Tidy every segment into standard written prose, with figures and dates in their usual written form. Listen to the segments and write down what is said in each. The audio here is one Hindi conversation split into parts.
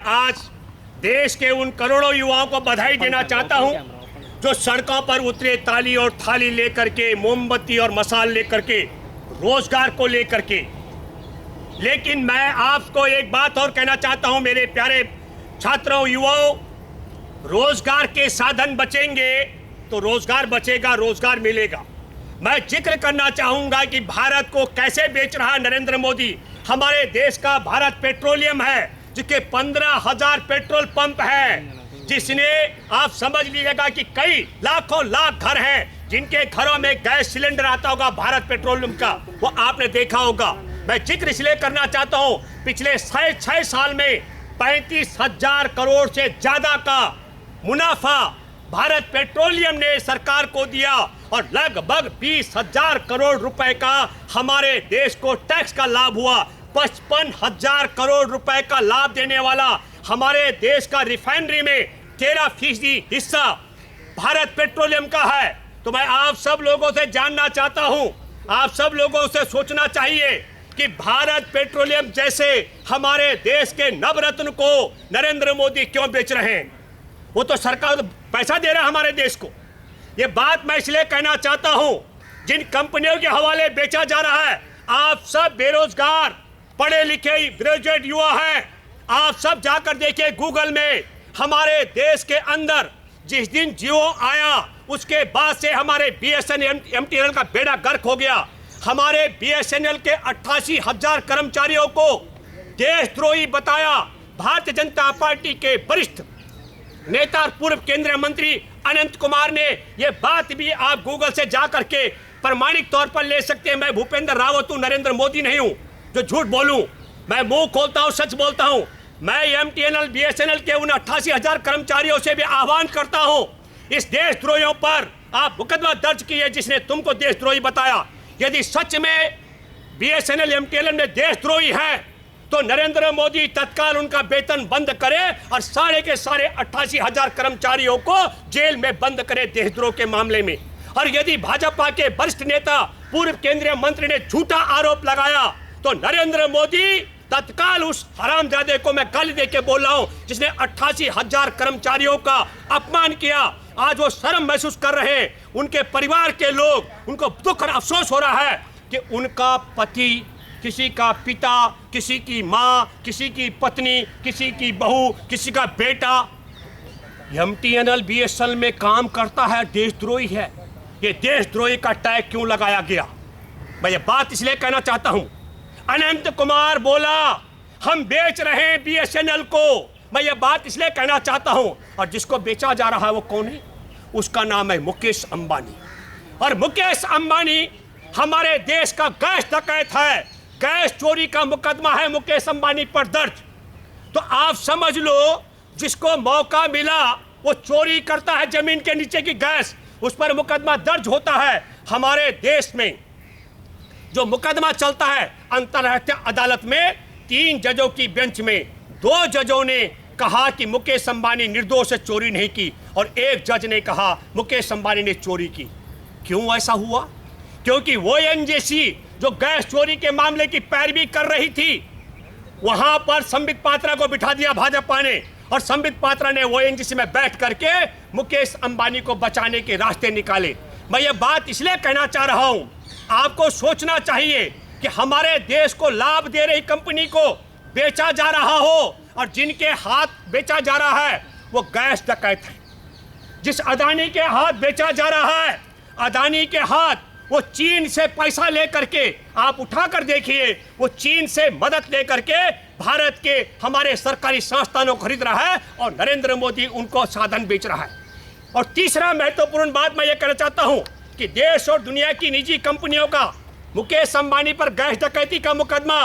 आज देश के उन करोड़ों युवाओं को बधाई देना चाहता हूं जो सड़कों पर उतरे ताली और थाली लेकर के, मोमबत्ती और मसाल लेकर के, रोजगार को लेकर के। लेकिन मैं आपको एक बात और कहना चाहता हूं मेरे प्यारे छात्रों, युवाओं, रोजगार के साधन बचेंगे तो रोजगार बचेगा, रोजगार मिलेगा। मैं जिक्र करना चाहूंगा कि भारत को कैसे बेच रहा नरेंद्र मोदी। हमारे देश का भारत पेट्रोलियम है जिसके 15,000 पेट्रोल पंप है, जिसने आप समझ लीजिएगा कि कई लाखों लाख घर हैं जिनके घरों में गैस सिलेंडर आता होगा भारत पेट्रोलियम का, वो आपने देखा होगा। मैं जिक्र इसलिए करना चाहता हूं, पिछले 6 साल में 35,000 करोड़ से ज्यादा का मुनाफा भारत पेट्रोलियम ने सरकार को दिया और लगभग 20,000 करोड़ रुपए का हमारे देश को टैक्स का लाभ हुआ। 55,000 करोड़ रुपए का लाभ देने वाला हमारे देश का रिफाइनरी में 13% हिस्सा भारत पेट्रोलियम का है। तो मैं आप सब लोगों से जानना चाहता हूं, आप सब लोगों से सोचना चाहिए कि भारत पेट्रोलियम जैसे हमारे देश के नवरत्न को नरेंद्र मोदी क्यों बेच रहे हैं। वो तो सरकार पैसा दे रहा है हमारे देश को। ये बात मैं इसलिए कहना चाहता हूं, जिन कंपनियों के हवाले बेचा जा रहा है, आप सब बेरोजगार पढ़े लिखे ग्रेजुएट युवा हैं। आप सब जाकर देखिए गूगल में, हमारे देश के अंदर जिस दिन जियो आया उसके बाद से हमारे बीएसएनएल एमटीएनएल का बेड़ा गर्क हो गया। हमारे बीएसएनएल के 88,000 कर्मचारियों को देशद्रोही बताया। भारतीय जनता पार्टी के वरिष्ठ नेता और पूर्व केंद्रीय मंत्री अनंत कुमार ने यह बात भी आप गूगल से जाकर के प्रमाणिक तौर पर ले सकते हैं। मैं भूपेंद्र रावत हूं, नरेंद्र मोदी नहीं हूं जो झूठ बोलूं। मैं मुंह खोलता हूं, सच बोलता हूं। मैं एमटीएनएल बीएसएनएल के उन 88,000 कर्मचारियों से भी आह्वान करता हूं, इस देशद्रोहियों पर आप मुकदमा दर्ज कीजिए जिसने तुमको देशद्रोही बताया। यदि सच में बीएसएनएल एमटीएनएल में देशद्रोही है तो नरेंद्र मोदी तत्काल उनका वेतन बंद करे और सारे के सारे 88,000 कर्मचारियों को जेल में बंद करे देशद्रोह के मामले में। और यदि भाजपा के वरिष्ठ नेता पूर्व केंद्रीय मंत्री ने झूठा आरोप लगाया तो नरेंद्र मोदी तत्काल उस हरामजादे को मैं गाली दे के बोल रहा हूं जिसने 88,000 कर्मचारियों का अपमान किया। आज वो शर्म महसूस कर रहे हैं, उनके परिवार के लोग, उनको दुख और अफसोस हो रहा है कि उनका पति, किसी का पिता, किसी की माँ, किसी की पत्नी, किसी की बहू, किसी का बेटा एमटीएनएल बीएसएनएल में काम करता है, देशद्रोही है। ये देशद्रोही का टैग क्यों लगाया गया? मैं ये बात इसलिए कहना चाहता हूं। अनंत कुमार बोला हम बेच रहे हैं बीएसएनएल को। मैं ये बात इसलिए कहना चाहता हूं, और जिसको बेचा जा रहा है वो कौन है? उसका नाम है मुकेश अंबानी। और मुकेश अंबानी हमारे देश का गैस डकैत है। गैस चोरी का मुकदमा है मुकेश अंबानी पर दर्ज। तो आप समझ लो, जिसको मौका मिला वो चोरी करता है जमीन के नीचे की गैस, उस पर मुकदमा दर्ज होता है। हमारे देश में जो मुकदमा चलता है अंतर्राष्ट्रीय अदालत में, 3 जजों की बेंच में 2 जजों ने कहा कि मुकेश अंबानी निर्दोष है, चोरी नहीं की, और 1 जज ने कहा मुकेश अंबानी ने चोरी की। क्यों ऐसा हुआ? क्योंकि वो एनजेसी जो गैस चोरी के मामले की पैरवी कर रही थी, वहां पर संबित पात्रा को बिठा दिया भाजपा ने, और संबित पात्रा ने वो एनजेसी में बैठ करके मुकेश अंबानी को बचाने के रास्ते निकाले। मैं ये बात इसलिए कहना चाह रहा हूं, आपको सोचना चाहिए कि हमारे देश को लाभ दे रही कंपनी को बेचा जा रहा हो, और जिनके हाथ बेचा जा रहा है वो गैस डकैत है। जिस अदानी के हाथ बेचा जा रहा है, अदानी के हाथ, वो चीन से पैसा लेकर के, आप उठाकर देखिए, वो चीन से मदद लेकर के भारत के हमारे सरकारी संस्थानों को खरीद रहा है, और नरेंद्र मोदी उनको साधन बेच रहा है। और तीसरा महत्वपूर्ण बात मैं ये कहना चाहता हूं कि देश और दुनिया की निजी कंपनियों का मुकेश अंबानी पर गैस डकैती का मुकदमा,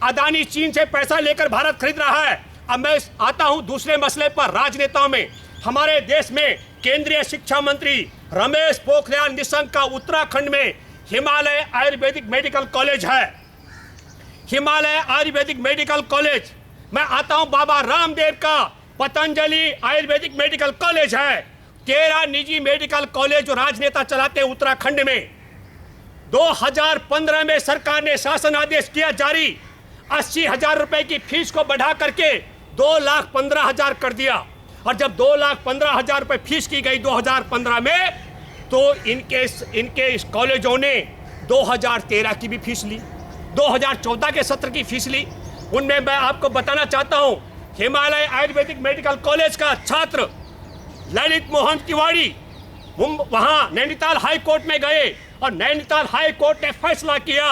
अदानी चीन से पैसा लेकर भारत खरीद रहा है। अब मैं आता हूं दूसरे मसले पर, राजनेताओं में। हमारे देश में केंद्रीय शिक्षा मंत्री रमेश पोखरियाल निशंक का उत्तराखंड में हिमालय आयुर्वेदिक मेडिकल कॉलेज है। Himalaya Ayurvedic medical college. मैं आता हूं बाबा रामदेव का पतंजलि आयुर्वेदिक मेडिकल कॉलेज है। 13 निजी मेडिकल कॉलेज जो राजनेता चलाते हैं उत्तराखंड में। 2015 में सरकार ने शासन आदेश किया जारी, 80,000 रुपए की फीस को बढ़ा करके 2,15,000 कर दिया। और जब 2,15,000 रुपये फीस की गई 2015 में, तो इनके इस कॉलेजों ने 2013 की भी फीस ली, 2014 के सत्र की फीस ली। उनमें मैं आपको बताना चाहता हूं, हिमालय आयुर्वेदिक मेडिकल कॉलेज का छात्र ललित मोहन तिवारी वहां नैनीताल हाई कोर्ट में गए और नैनीताल हाई कोर्ट ने फैसला किया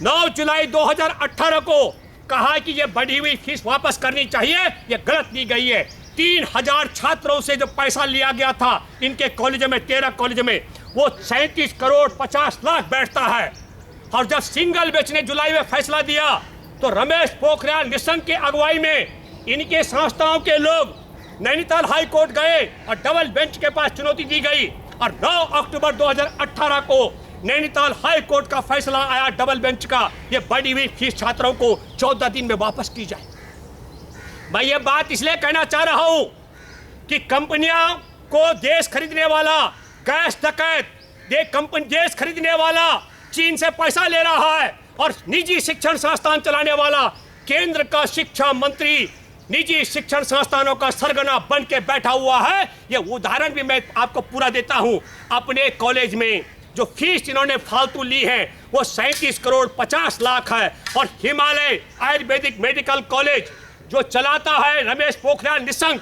9 जुलाई 2018 को, कहा कि ये बढ़ी हुई फीस वापस करनी चाहिए, ये गलत दी गई है। 3,000 छात्रों से जो पैसा लिया गया था इनके कॉलेजों में, 13 कॉलेजों में, वो 37 करोड़ 50 लाख बैठता है। और जब सिंगल बेंच ने जुलाई में फैसला दिया तो रमेश पोखरियाल निशंक की अगुवाई में इनके संस्थाओं के लोग नैनीताल हाई कोर्ट गए और डबल बेंच के पास चुनौती दी गई। और 9 अक्टूबर 2018 को नैनीताल हाई कोर्ट का फैसला आया डबल बेंच का, ये बढ़ी हुई फीस छात्रों को 14 दिन में वापस की जाए। मैं ये बात इसलिए कहना चाह रहा हूं कि कंपनियां को देश खरीदने वाला गैस डकैत, देश खरीदने वाला चीन से पैसा ले रहा है और निजी शिक्षण संस्थान चलाने वाला केंद्र का शिक्षा मंत्री निजी शिक्षण संस्थानों का सरगना बन के बैठा हुआ है। ये उदाहरण भी मैं आपको पूरा देता हूं। अपने कॉलेज में जो फीस इन्होंने फालतू ली है वो 37 करोड़ 50 लाख है। और हिमालय आयुर्वेदिक मेडिकल कॉलेज जो चलाता है रमेश पोखरियाल निशंक,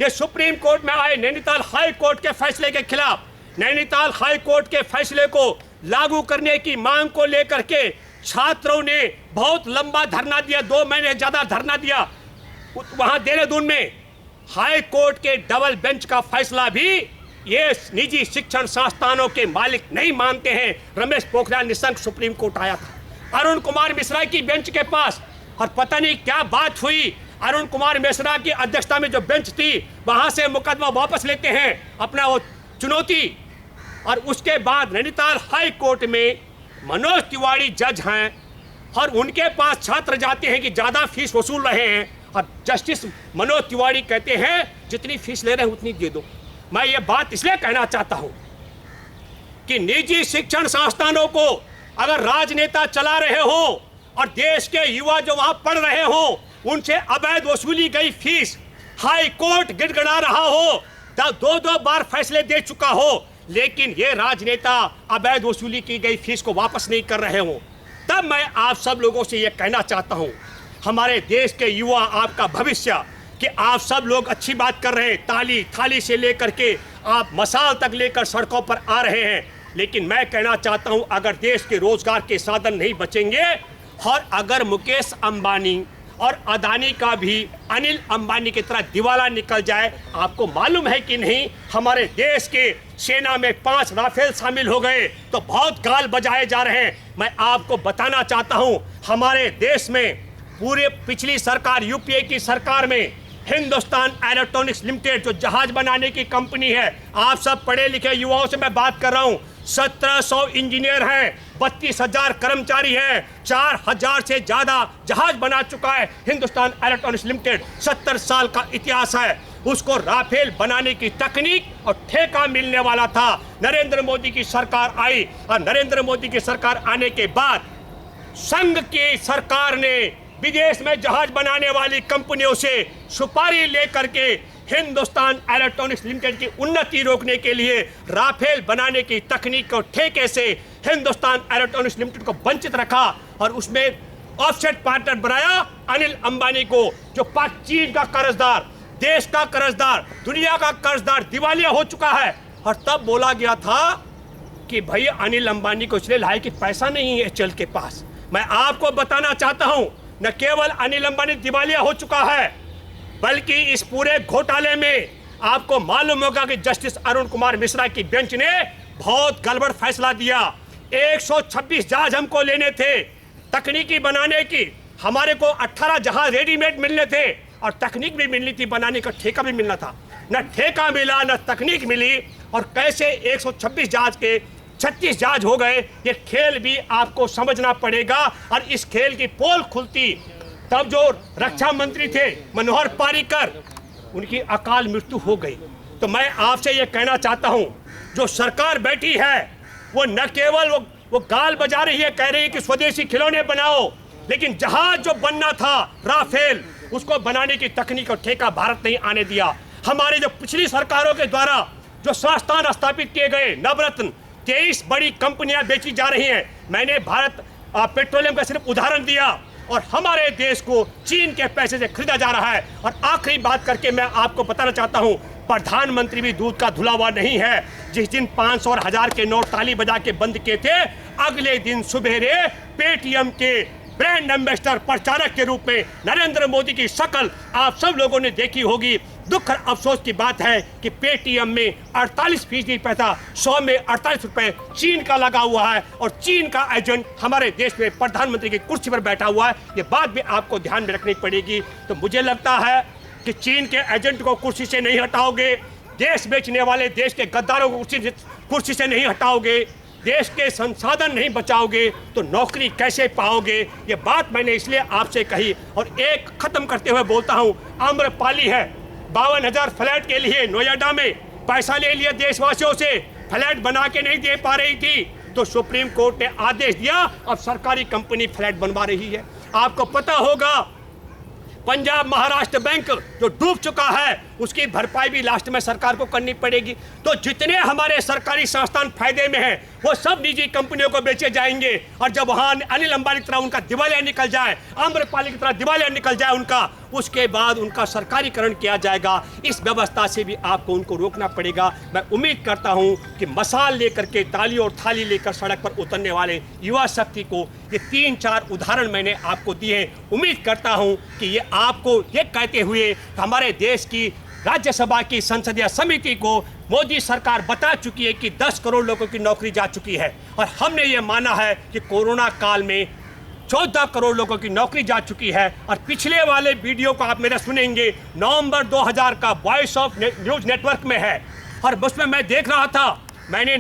ये सुप्रीम कोर्ट में आए नैनीताल हाई कोर्ट के फैसले के खिलाफ, नैनीताल हाई कोर्ट के फैसले को लागू करने की मांग को लेकर के छात्रों ने बहुत लंबा धरना दिया, 2 महीने ज्यादा धरना दिया। वहां देहरादून में हाई कोर्ट के डबल बेंच का फैसला भी ये निजी शिक्षण संस्थानों के मालिक नहीं मानते हैं। रमेश पोखरियाल निशंक सुप्रीम कोर्ट आया था अरुण कुमार मिश्रा की बेंच के पास, और पता नहीं क्या बात हुई, अरुण कुमार मिश्रा की अध्यक्षता में जो बेंच थी वहां से मुकदमा वापस लेते हैं, अपना वो चुनौती। और उसके बाद नैनीताल हाई कोर्ट में मनोज तिवारी जज हैं और उनके पास छात्र जाते हैं कि ज़्यादा फीस वसूल रहे हैं, और जस्टिस मनोज तिवारी कहते हैं जितनी फीस ले रहे हैं उतनी दे दो। मैं ये बात इसलिए कहना चाहता हूं कि निजी शिक्षण संस्थानों को अगर राजनेता चला रहे हो और देश के युवा जो वहां पढ़ रहे हो उनसे अवैध वसूली गई फीस हाई कोर्ट गिड़गिड़ा रहा हो, 2 बार फैसले दे चुका हो, लेकिन ये राजनेता अवैध वसूली की गई फीस को वापस नहीं कर रहे हो, तब मैं आप सब लोगों से ये कहना चाहता हूं, हमारे देश के युवा आपका भविष्य, कि आप सब लोग अच्छी बात कर रहे हैं, ताली थाली से लेकर के आप मसाल तक लेकर सड़कों पर आ रहे हैं, लेकिन मैं कहना चाहता हूं अगर देश के रोजगार के साधन नहीं बचेंगे और अगर मुकेश अंबानी और अदानी का भी अनिल अंबानी की तरह दिवाला निकल जाए, आपको मालूम है कि नहीं हमारे देश के सेना में 5 राफेल शामिल हो गए तो बहुत गाल बजाए जा रहे हैं। मैं आपको बताना चाहता हूं हमारे देश में पूरे पिछली सरकार यूपीए की सरकार में हिंदुस्तान इलेक्ट्रॉनिक्स लिमिटेड जो जहाज बनाने की कंपनी है, आप सब पढ़े लिखे युवाओं से मैं बात कर रहा हूं, 1700 इंजीनियर हैं, 32,000 कर्मचारी हैं, 4,000 से ज्यादा जहाज बना चुका है हिंदुस्तान इलेक्ट्रॉनिक्स लिमिटेड, 70 साल का इतिहास है। उसको राफेल बनाने की तकनीक और ठेका मिलने वाला था। नरेंद्र मोदी की सरकार आई और नरेंद्र मोदी की सरकार आने के बाद संघ की सरकार ने विदेश में जहाज बनाने वाली कंपनियों से सुपारी लेकर के हिंदुस्तान इलेक्ट्रॉनिक्स लिमिटेड की उन्नति रोकने के लिए राफेल बनाने की तकनीक और ठेके से हिंदुस्तान इलेक्ट्रॉनिक्स लिमिटेड को वंचित रखा और उसमें ऑफसेट पार्टनर बनाया अनिल अंबानी को, जो पाक चीन का कर्जदार, देश का कर्जदार, दुनिया का कर्जदार दिवालिया हो चुका है। और तब बोला गया था कि भाई अनिल अंबानी को इसलिए लाए कि पैसा नहीं है एचएल के पास। मैं आपको बताना चाहता हूं न केवल अनिल अंबानी दिवालिया हो चुका है, बल्कि इस पूरे घोटाले में आपको मालूम होगा कि जस्टिस अरुण कुमार मिश्रा की बेंच ने बहुत गड़बड़ फैसला दिया। 126 जहाज हमको लेने थे तकनीकी बनाने की, हमारे को 18 जहाज रेडीमेड मिलने थे और तकनीक भी मिलनी थी, बनाने का ठेका भी मिलना था। न ठेका मिला न तकनीक मिली, और कैसे 126 जहाज के 36 जहाज हो गए, ये खेल भी आपको समझना पड़ेगा। और इस खेल की पोल खुलती तब जो रक्षा मंत्री थे मनोहर पारीकर, उनकी अकाल मृत्यु हो गई। तो मैं आपसे ये कहना चाहता हूं जो सरकार बैठी है वो न केवल वो गाल बजा रही है, कह रही है कि स्वदेशी खिलौने बनाओ, लेकिन जहाज जो बनना था राफेल उसको बनाने की तकनीक और ठेका भारत नहीं आने दिया। हमारे जो पिछली सरकारों के द्वारा जो संस्थान स्थापित किए गए, नवरत्न 23 बड़ी कंपनियां बेची जा रही हैं। मैंने भारत पेट्रोलियम का सिर्फ उदाहरण दिया, और हमारे देश को चीन के पैसे से खरीदा जा रहा है। और आखिरी बात करके मैं आपको बताना चाहता हूं, प्रधानमंत्री भी दूध का धुला हुआ नहीं है। जिस दिन 500 और 1000 के नोट ताली बजा के बंद किए थे, अगले दिन सुबेरे पेटीएम के ब्रांड एम्बेसडर प्रचारक के रूप में नरेंद्र मोदी की शक्ल आप सब लोगों ने देखी होगी। दुख और अफसोस की बात है कि पेटीएम में 48% पैसा 100 में 48 रुपए चीन का लगा हुआ है, और चीन का एजेंट हमारे देश में प्रधानमंत्री की कुर्सी पर बैठा हुआ है। ये बात भी आपको ध्यान में रखनी पड़ेगी। तो मुझे लगता है कि चीन के एजेंट को कुर्सी से नहीं हटाओगे, देश बेचने वाले देश के गद्दारों को कुर्सी से नहीं हटाओगे, देश के संसाधन नहीं बचाओगे, तो नौकरी कैसे पाओगे? ये बात मैंने इसलिए आपसे कही। और एक खत्म करते हुए बोलता हूँ, आम्रपाली है 52,000 फ्लैट के लिए नोएडा में पैसा ले लिया देशवासियों से, फ्लैट बना के नहीं दे पा रही थी, तो सुप्रीम कोर्ट ने आदेश दिया, अब सरकारी कंपनी फ्लैट बनवा रही है। आपको पता होगा पंजाब महाराष्ट्र बैंक जो डूब चुका है, उसकी भरपाई भी लास्ट में सरकार को करनी पड़ेगी। तो जितने हमारे सरकारी संस्थान फायदे में हैं, वो सब निजी कंपनियों को बेचे जाएंगे। और जब वहाँ अनिल अंबानी की तरह उनका दिवालिया निकल जाए, आम्रपाली की तरह दिवालिया निकल जाए उनका, उसके बाद उनका सरकारीकरण किया जाएगा। इस व्यवस्था से भी आपको उनको रोकना पड़ेगा। मैं उम्मीद करता हूँ कि मसाल लेकर के, ताली और थाली लेकर सड़क पर उतरने वाले युवा शक्ति को ये 3-4 उदाहरण मैंने आपको दिए हैं। उम्मीद करता हूँ कि ये आपको ये कहते हुए हमारे देश की राज्यसभा की संसदीय समिति को मोदी सरकार बता चुकी है कि 10 करोड़ लोगों की नौकरी जा चुकी है, और हमने ये माना है कि कोरोना काल में 14 करोड़ लोगों की नौकरी जा चुकी है। और पिछले वाले वीडियो को आप मेरा सुनेंगे, नवंबर 2000 का वॉइस ऑफ न्यूज नेटवर्क में है, और उसमें मैं देख रहा था, मैंने